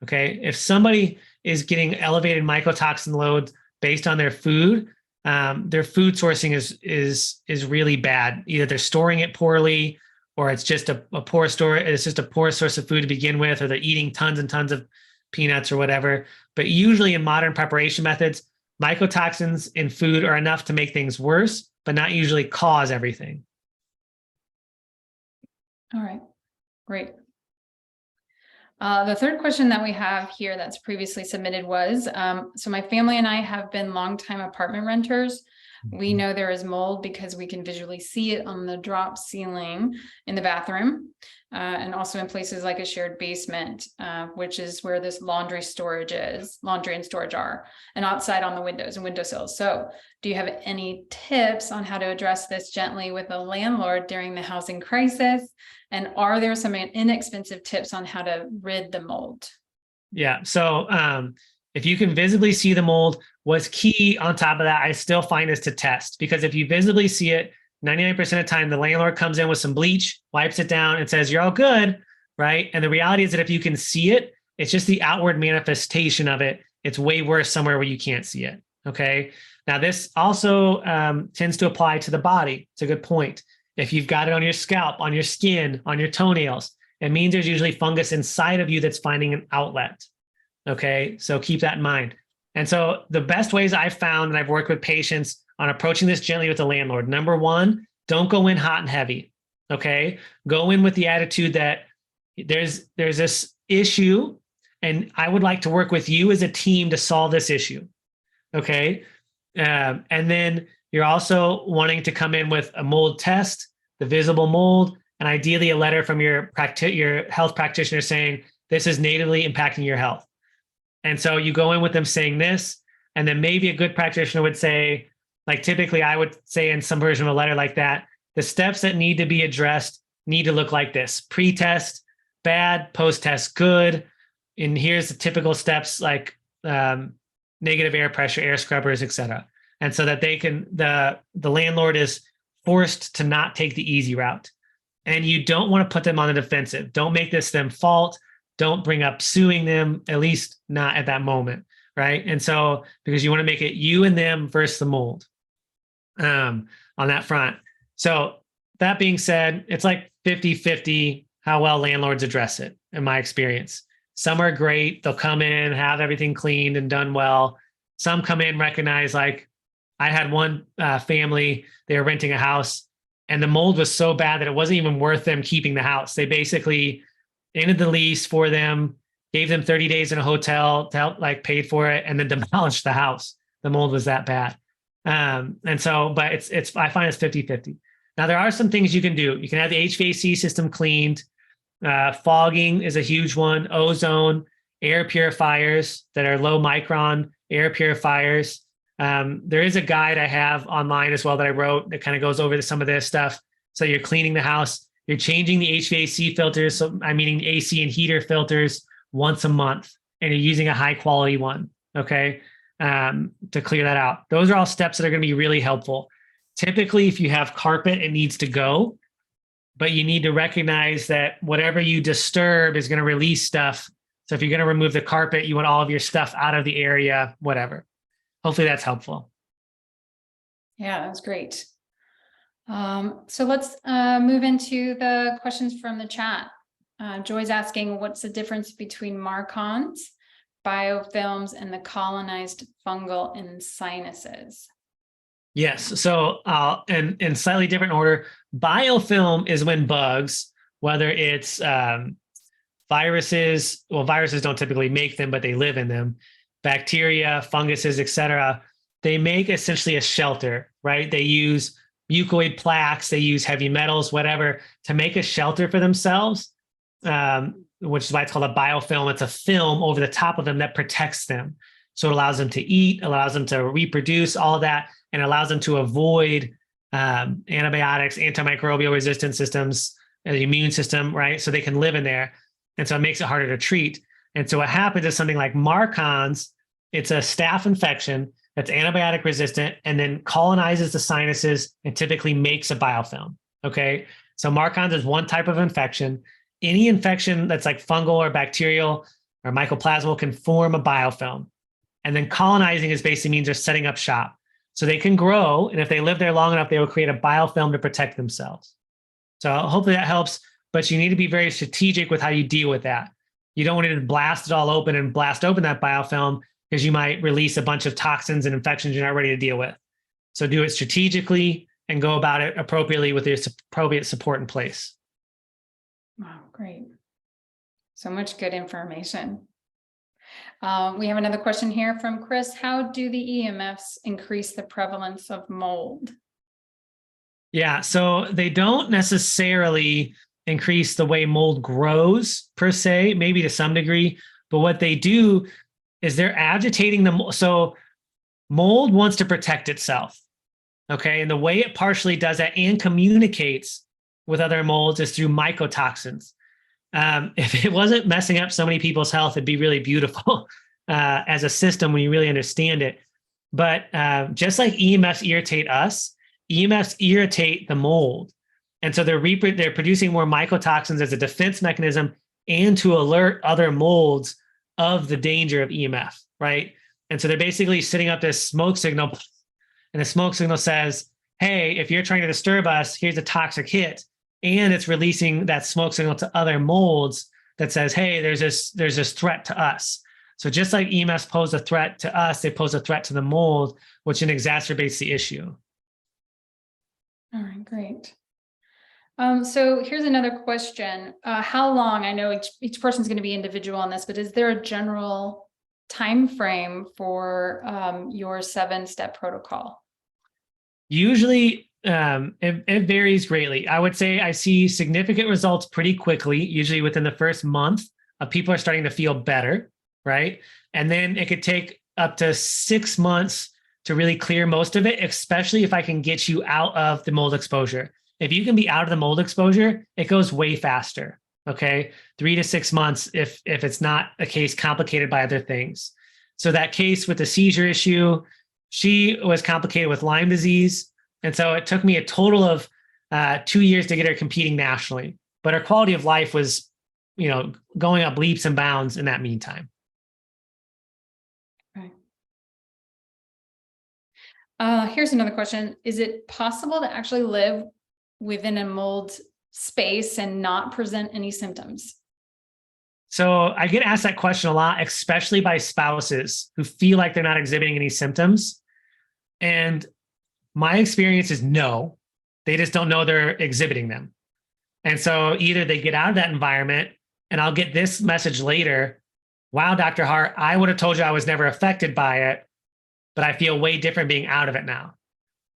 Okay. If somebody is getting elevated mycotoxin loads based on their food sourcing is really bad. Either they're storing it poorly, or it's just a poor store. It's just a poor source of food to begin with, or they're eating tons and tons of peanuts or whatever. But usually in modern preparation methods, mycotoxins in food are enough to make things worse, but not usually cause everything. All right, great. The third question that we have here that's previously submitted was, so my family and I have been longtime apartment renters. We know there is mold because we can visually see it on the drop ceiling in the bathroom, and also in places like a shared basement, which is where this laundry and storage are, and outside on the windows and windowsills. So do you have any tips on how to address this gently with a landlord during the housing crisis? And are there some inexpensive tips on how to rid the mold? Yeah. So if you can visibly see the mold, what's key on top of that, I still find, is to test. Because if you visibly see it, 99% of the time, the landlord comes in with some bleach, wipes it down, and says, you're all good, right? And the reality is that if you can see it, it's just the outward manifestation of it. It's way worse somewhere where you can't see it, okay? Now, this also tends to apply to the body. It's a good point. If you've got it on your scalp, on your skin, on your toenails, it means there's usually fungus inside of you that's finding an outlet. Okay, so keep that in mind. And so the best ways I've found, and I've worked with patients on approaching this gently with the landlord, number 1, don't go in hot and heavy. Okay, go in with the attitude that there's this issue, and I would like to work with you as a team to solve this issue. Okay, and then you're also wanting to come in with a mold test, the visible mold, and ideally a letter from your health practitioner saying this is natively impacting your health. And so you go in with them saying this, and then maybe a good practitioner would say, like typically I would say in some version of a letter like that, the steps that need to be addressed need to look like this: pre-test, bad; post-test, good. And here's the typical steps, like negative air pressure, air scrubbers, etc. And so that they can, the landlord is forced to not take the easy route. And you don't want to put them on the defensive. Don't make this them fault. Don't bring up suing them, at least not at that moment, right? And so, because you want to make it you and them versus the mold on that front. So that being said, it's like 50-50 how well landlords address it, in my experience. Some are great. They'll come in, have everything cleaned and done well. Some come in, recognize, like I had one family, they were renting a house, and the mold was so bad that it wasn't even worth them keeping the house. They basically ended the lease for them, gave them 30 days in a hotel to help, like paid for it, and then demolished the house. The mold was that bad. And so, but it's I find it's 50-50. Now, there are some things you can do. You can have the HVAC system cleaned. Fogging is a huge one. Ozone, air purifiers that are low micron air purifiers. There is a guide I have online as well that I wrote that kind of goes over some of this stuff. So you're cleaning the house, you're changing the HVAC filters. So I'm meaning AC and heater filters once a month, and you're using a high quality one. Okay. To clear that out. Those are all steps that are going to be really helpful. Typically, if you have carpet, it needs to go, but you need to recognize that whatever you disturb is going to release stuff. So if you're going to remove the carpet, you want all of your stuff out of the area, whatever. Hopefully that's helpful. Yeah, that's great. So let's move into the questions from the chat. Joy's asking, what's the difference between Marcons, biofilms, and the colonized fungal in sinuses? Yes. So in slightly different order, biofilm is when bugs, whether it's viruses, well, viruses don't typically make them, but they live in them, bacteria, funguses, etc. They make essentially a shelter, right? They use mucoid plaques, they use heavy metals, whatever, to make a shelter for themselves, which is why it's called a biofilm. It's a film over the top of them that protects them. So it allows them to eat, allows them to reproduce, all of that, and allows them to avoid antibiotics, antimicrobial resistant systems, the immune system, right? So they can live in there. And so it makes it harder to treat. And so what happens is something like Marcons, it's a staph infection that's antibiotic resistant and then colonizes the sinuses and typically makes a biofilm, okay? So Marcons is one type of infection. Any infection that's like fungal or bacterial or mycoplasmal can form a biofilm. And then colonizing is basically means they're setting up shop. So they can grow, and if they live there long enough, they will create a biofilm to protect themselves. So hopefully that helps, but you need to be very strategic with how you deal with that. You don't want to blast it all open and blast open that biofilm because you might release a bunch of toxins and infections you're not ready to deal with. So do it strategically and go about it appropriately with your appropriate support in place. Wow, great. So much good information. We have another question here from Chris. How do the EMFs increase the prevalence of mold? Yeah, so they don't necessarily increase the way mold grows per se, maybe to some degree, but what they do is they're agitating the mold. So mold wants to protect itself, okay? And the way it partially does that and communicates with other molds is through mycotoxins. If it wasn't messing up so many people's health, it'd be really beautiful as a system when you really understand it. But just like EMFs irritate us, EMFs irritate the mold. And so they're producing more mycotoxins as a defense mechanism and to alert other molds of the danger of EMF, right? And so they're basically setting up this smoke signal, and the smoke signal says, hey, if you're trying to disturb us, here's a toxic hit. And it's releasing that smoke signal to other molds that says, hey, there's this threat to us. So just like EMFs pose a threat to us, they pose a threat to the mold, which then exacerbates the issue. All right, great. So here's another question. How long, I know each person's going to be individual on this, but is there a general time frame for your 7-step protocol? Usually, it varies greatly. I would say I see significant results pretty quickly, usually within the first month of people are starting to feel better. right? And then it could take up to 6 months to really clear most of it, especially if I can get you out of the mold exposure. If you can be out of the mold exposure, it goes way faster. Okay. 3 to 6 months if it's not a case complicated by other things. So that case with the seizure issue, she was complicated with Lyme disease. And so it took me a total of 2 years to get her competing nationally. But her quality of life was, going up leaps and bounds in that meantime. Here's another question. Is it possible to actually live within a mold space and not present any symptoms? So I get asked that question a lot, especially by spouses who feel like they're not exhibiting any symptoms. And my experience is no, they just don't know they're exhibiting them. And so either they get out of that environment, and I'll get this message later. Wow, Dr. Hart, I would have told you I was never affected by it, but I feel way different being out of it now.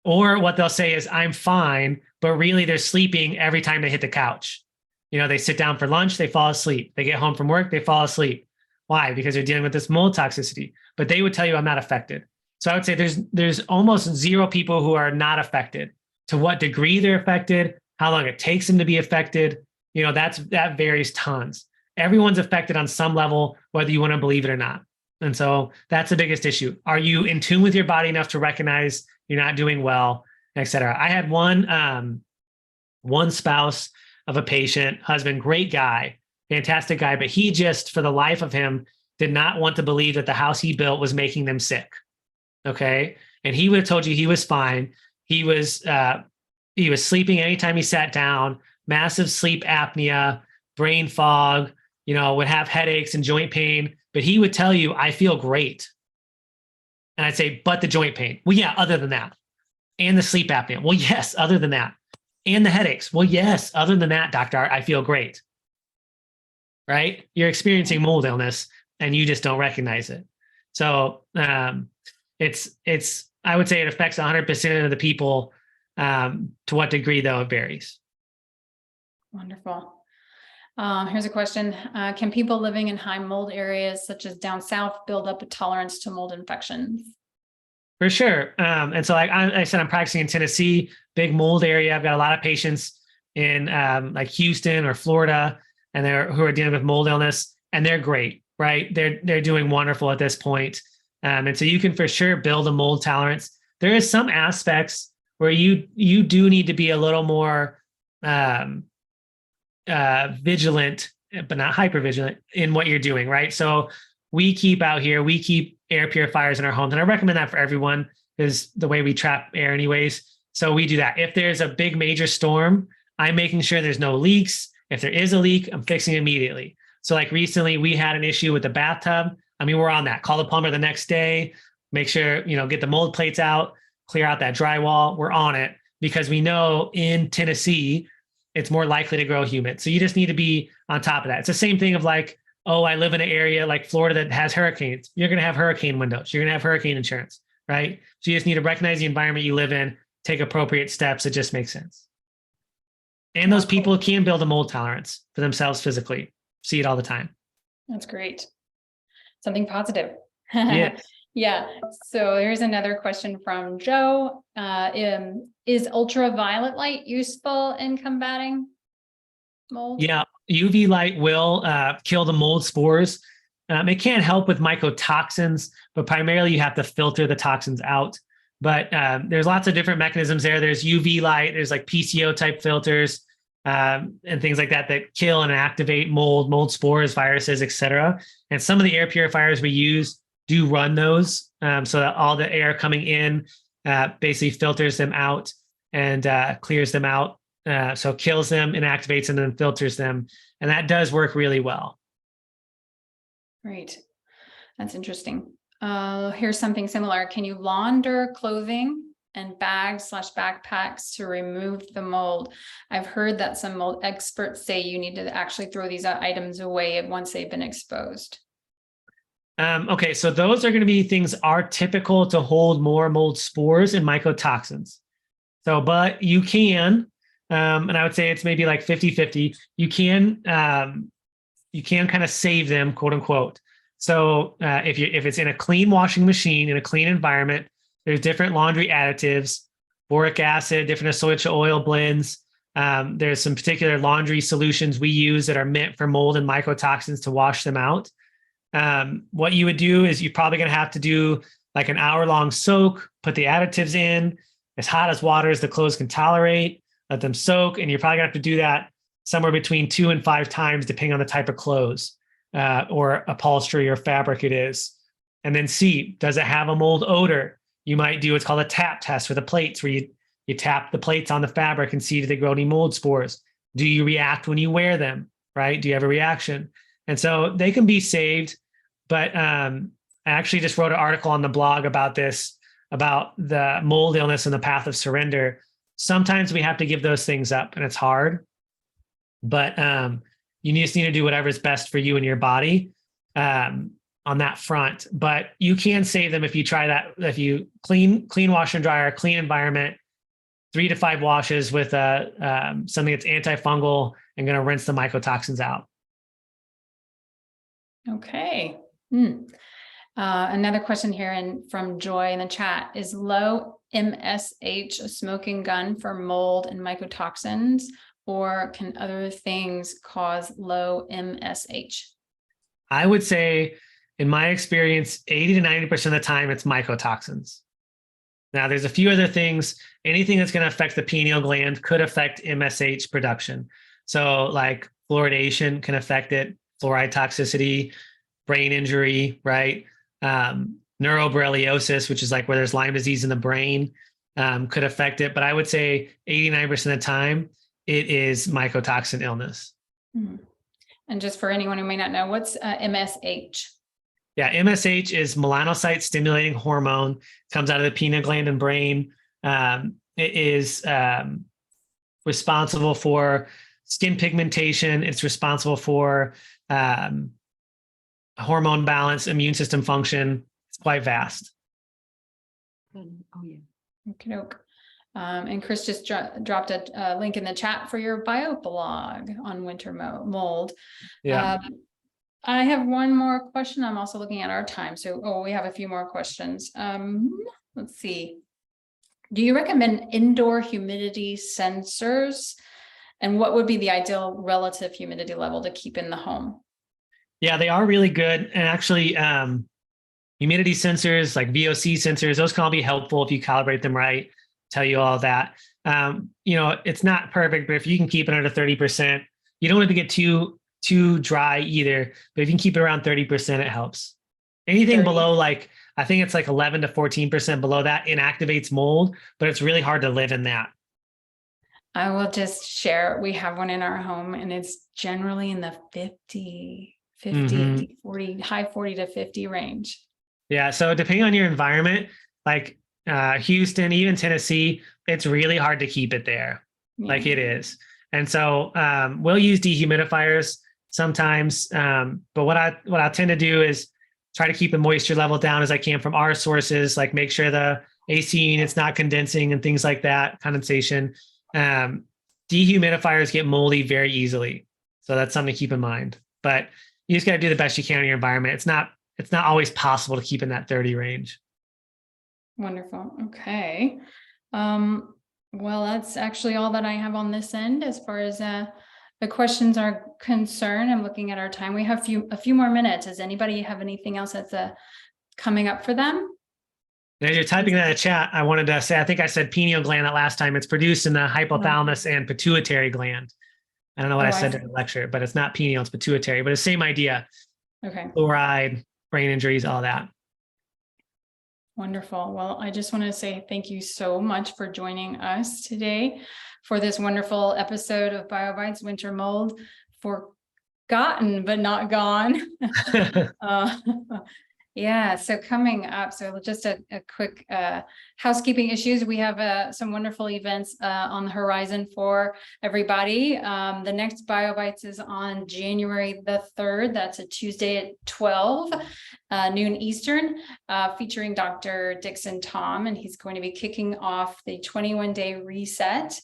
Or what they'll say is, I'm fine, but really they're sleeping every time they hit the couch. They sit down for lunch, they fall asleep. They get home from work, they fall asleep. Why? Because they're dealing with this mold toxicity. But they would tell you I'm not affected. So I would say there's almost zero people who are not affected. To what degree they're affected, how long it takes them to be affected, that varies tons. Everyone's affected on some level, whether you want to believe it or not. And so that's the biggest issue. Are you in tune with your body enough to recognize you're not doing well, et cetera? I had one spouse of a patient, husband, great guy, fantastic guy, but he just, for the life of him, did not want to believe that the house he built was making them sick. Okay. And he would have told you he was fine. He was sleeping anytime he sat down, massive sleep apnea, brain fog, would have headaches and joint pain, but he would tell you, I feel great. And I'd say, but the joint pain. Well, yeah, other than that. And the sleep apnea. Well, yes, other than that. And the headaches. Well, yes, other than that, doctor, I feel great. Right? You're experiencing mold illness and you just don't recognize it. So it's I would say it affects 100% of the people. To what degree, though, it varies. Wonderful. Here's a question. Can people living in high mold areas, such as down south, build up a tolerance to mold infections? For sure. And so like I said, I'm practicing in Tennessee, big mold area. I've got a lot of patients in like Houston or Florida, and who are dealing with mold illness, and they're great, right? They're doing wonderful at this point. And so you can for sure build a mold tolerance. There is some aspects where you do need to be a little more vigilant, but not hyper vigilant in what you're doing, right? So we keep air purifiers in our homes, and I recommend that for everyone is the way we trap air anyways. So we do that. If there's a big major storm, I'm making sure there's no leaks. If there is a leak, I'm fixing it immediately. So like recently we had an issue with the bathtub. We're on that. Call the plumber the next day, make sure, get the mold plates out, clear out that drywall. We're on it because we know in Tennessee, it's more likely to grow humid. So you just need to be on top of that. It's the same thing of like, oh, I live in an area like Florida that has hurricanes. You're going to have hurricane windows. You're going to have hurricane insurance, right? So you just need to recognize the environment you live in, take appropriate steps. It just makes sense. And those people can build a mold tolerance for themselves physically. See it all the time. That's great. Something positive. Yeah. Yeah. So here's another question from Joe. Is ultraviolet light useful in combating mold? Yeah. UV light will kill the mold spores. It can help with mycotoxins, but primarily you have to filter the toxins out. But there's lots of different mechanisms there. There's UV light, there's like PCO type filters and things like that that kill and activate mold spores, viruses, et cetera. And some of the air purifiers we use do run those so that all the air coming in basically filters them out and clears them out. So kills them, inactivates them, and then filters them. And that does work really well. Great. That's interesting. Here's something similar. Can you launder clothing and bags/backpacks to remove the mold? I've heard that some mold experts say you need to actually throw these items away once they've been exposed. Okay, so those are going to be things are typical to hold more mold spores and mycotoxins. So, but you can, and I would say it's maybe like 50-50. You can kind of save them, quote unquote. So if it's in a clean washing machine, in a clean environment, there's different laundry additives, boric acid, different essential oil blends. There's some particular laundry solutions we use that are meant for mold and mycotoxins to wash them out. What you would do is you're probably going to have to do like an hour-long soak, put the additives in as hot as water as the clothes can tolerate, let them soak, and you're probably going to have to do that somewhere between 2 and 5 times, depending on the type of clothes or upholstery or fabric it is. And then see, does it have a mold odor? You might do what's called a tap test for the plates, where you tap the plates on the fabric and see if they grow any mold spores. Do you react when you wear them, right? Do you have a reaction? And so they can be saved. But I actually just wrote an article on the blog about this, about the mold illness and the path of surrender. Sometimes we have to give those things up, and it's hard. But you just need to do whatever's best for you and your body on that front. But you can save them if you try that. If you clean wash and dryer, clean environment, 3 to 5 washes with something that's antifungal and going to rinse the mycotoxins out. Okay. Another question here from Joy in the chat: is low MSH a smoking gun for mold and mycotoxins, or can other things cause low MSH? I would say, in my experience, 80 to 90% of the time, it's mycotoxins. Now, there's a few other things. Anything that's going to affect the pineal gland could affect MSH production. So like fluoridation can affect it, fluoride toxicity, brain injury, right? Neuroborreliosis, which is like where there's Lyme disease in the brain, could affect it. But I would say 89% of the time, it is mycotoxin illness. Mm-hmm. And just for anyone who may not know, what's MSH? Yeah, MSH is melanocyte stimulating hormone. It comes out of the pineal gland and brain. It is responsible for skin pigmentation. It's responsible for hormone balance, immune system function. It's quite vast. Oh, yeah. Okay. And Chris just dropped a link in the chat for your bio blog on winter mold. Yeah. I have one more question. I'm also looking at our time. So, we have a few more questions. Let's see. Do you recommend indoor humidity sensors? And what would be the ideal relative humidity level to keep in the home? Yeah, they are really good. And actually, humidity sensors like VOC sensors, those can all be helpful if you calibrate them right, tell you all that. It's not perfect, but if you can keep it under 30%, you don't want it to get too dry either, but if you can keep it around 30%, it helps. Anything 30. below, like, I think it's like 11 to 14% below that inactivates mold, but it's really hard to live in that. I will just share, we have one in our home and it's generally in the 50, 40, high 40 to 50 range. Yeah. So depending on your environment, like Houston, even Tennessee, it's really hard to keep it there. Yeah. Like it is. And so we'll use dehumidifiers sometimes. But what I tend to do is try to keep the moisture level down as I can from our sources, like make sure the AC unit's not condensing and things like that, condensation. Dehumidifiers get moldy very easily. So that's something to keep in mind. But you just got to do the best you can in your environment. It's not always possible to keep in that 30 range. Wonderful. Okay. Well, that's actually all that I have on this end as far as the questions are concerned. I'm looking at our time. We have a few more minutes. Does anybody have anything else that's coming up for them? As you're typing that in the chat, I wanted to say, I think I said pineal gland that last time. It's produced in the hypothalamus and pituitary gland. I don't know what I said in the lecture, but it's not pineal, it's pituitary, but it's the same idea. Okay. Fluoride, brain injuries, all that. Wonderful. Well, I just want to say thank you so much for joining us today for this wonderful episode of BioBites Winter Mold, forgotten but not gone. Yeah, so coming up, so just a quick housekeeping issues. We have some wonderful events on the horizon for everybody. The next BioBites is on January the 3rd. That's a Tuesday at 12 noon Eastern, featuring Dr. Dixon Tom, and he's going to be kicking off the 21-day reset.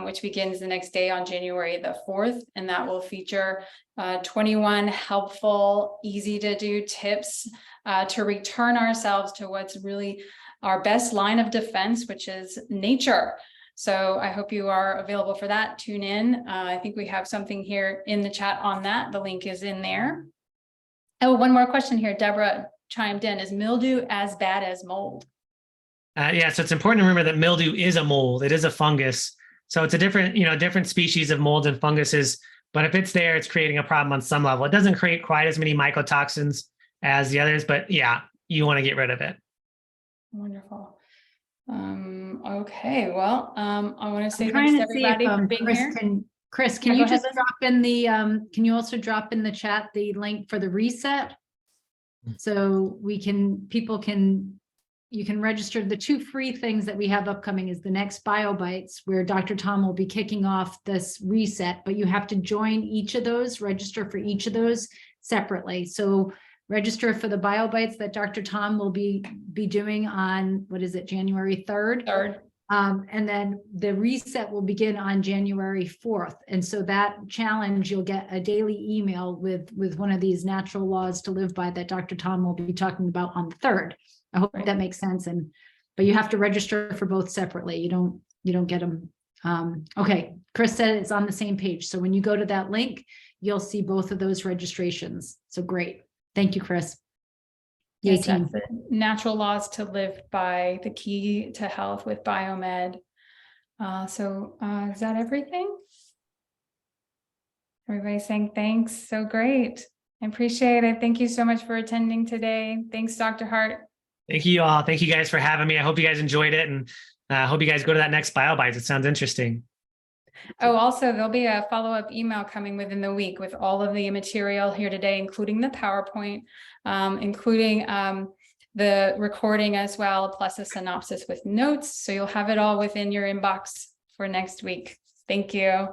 which begins the next day on January the 4th. And that will feature 21 helpful, easy to do tips to return ourselves to what's really our best line of defense, which is nature. So I hope you are available for that. Tune in. I think we have something here in the chat on that. The link is in there. Oh, one more question here. Deborah chimed in. Is mildew as bad as mold? Yeah, so it's important to remember that mildew is a mold. It is a fungus. So it's a different, different species of molds and funguses. But if it's there, it's creating a problem on some level. It doesn't create quite as many mycotoxins as the others, but yeah, you want to get rid of it. Wonderful. Okay, well, I want to say I'm thanks trying to to see everybody if for being Chris here. Chris, Yeah, can go you ahead, just Liz. drop in the can you also drop in the chat the link for the reset? So you can register. The 2 free things that we have upcoming is the next BioBites, where Dr. Tom will be kicking off this reset, but you have to join each of those, register for each of those separately. So register for the BioBites that Dr. Tom will be doing on, what is it, January 3rd? And then the reset will begin on January 4th. And so that challenge, you'll get a daily email with one of these natural laws to live by that Dr. Tom will be talking about on the 3rd. I hope that makes sense. But you have to register for both separately. You don't get them. Okay, Chris said it's on the same page. So when you go to that link, you'll see both of those registrations. So great. Thank you, Chris. Yay, Yes, team. that's it. Natural laws to live by, the key to health with biomed. Is that everything? Everybody's saying thanks. So great. I appreciate it. Thank you so much for attending today. Thanks, Dr. Hart. Thank you all. Thank you guys for having me. I hope you guys enjoyed it, and I hope you guys go to that next BioBites. It sounds interesting. Oh, also, there'll be a follow-up email coming within the week with all of the material here today, including the PowerPoint, including the recording as well, plus a synopsis with notes. So you'll have it all within your inbox for next week. Thank you.